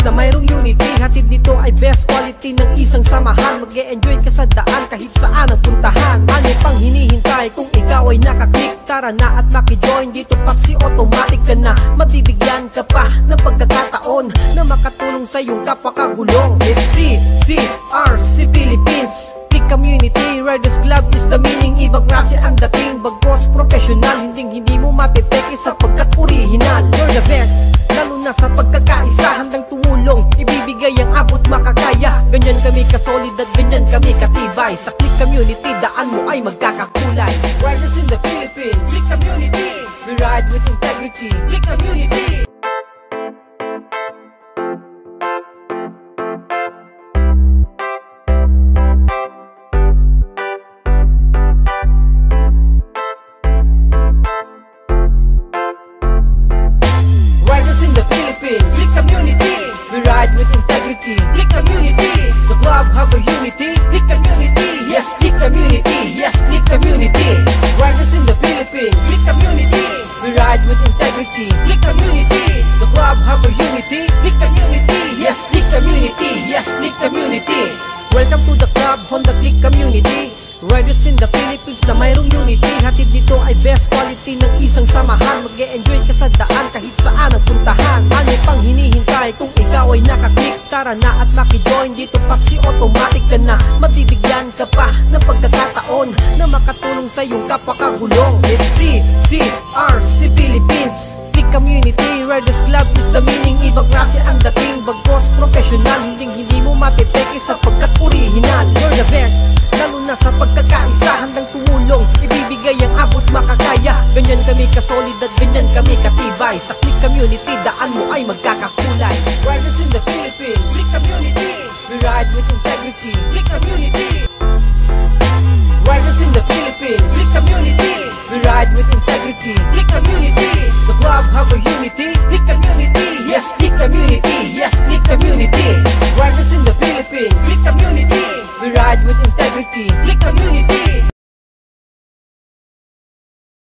na mayroong unity. Hatid nito ay best quality ng isang samahan. Mag-e-enjoy ka sa daan kahit saan ang puntahan. Ano pang hinihintay kung ikaw ay nakaklik? Tara na at makijoin dito, Papsi, automatic ka na. Mabibigyan ka pa ng pagkakataon na makatulong sa iyong kapwa kagulong. It's CCRC Philippines Click Community Riders Club is the meaning. Ibang klase ang dating, bagos professional. Hindi mo mapipeke sapagkat original. You're the best, lalo na sa pagkakaisa. Handang tumulong, ibibigay ang abot makakaya. Ganyan kami kasolid at ganyan kami katibay. Sa Click Community, daan mo ay magkakakulay. Riders in the Philippines, Click Community. We ride with integrity, Click Community. Click Community, we ride with integrity. Click Community, the club have a unity. Click Community, yes, Click Community, yes, Click Community. Riders in the Philippines, Click Community, we ride with integrity. Click Community, the club have a unity. Click Community, yes, Click Community, yes, Click Community. Welcome to the club, Honda Click Community. Riders in the Philippines na mayroong unity. Hatid nito ay best quality ng isang samahan. Mag-e-enjoy ka sa daan kahit saan ang puntahan. Ano pang hinihintay kung ikaw ay nakaklik? Tara na at makijoin dito, Papsi, automatic ka na. Mabibigyan ka pa ng pagkakataon na makatulong sa iyong kapwa kagulong. It's CCRC Philippines Click Community Riders Club is the meaning. Ibang klase ang dating, bagos professional. Hindi mo mapipeke sapagkat original. You're the best, lalo na sa pagkakaisa. Handang tumulong, ibibigay ang abot makakaya. Ganyan kami kasolid at ganyan kami katibay. Sa Click Community, daan mo ay magkakakulay. Riders in the Philippines, Click Community. We ride with integrity, Click Community. Riders in the Philippines, Click Community. We ride with integrity, Click Community. The club have a unity. Click Community, yes, Click Community, yes, Click Community. Riders in the Philippines, Click Community. We ride with integrity, Click Community.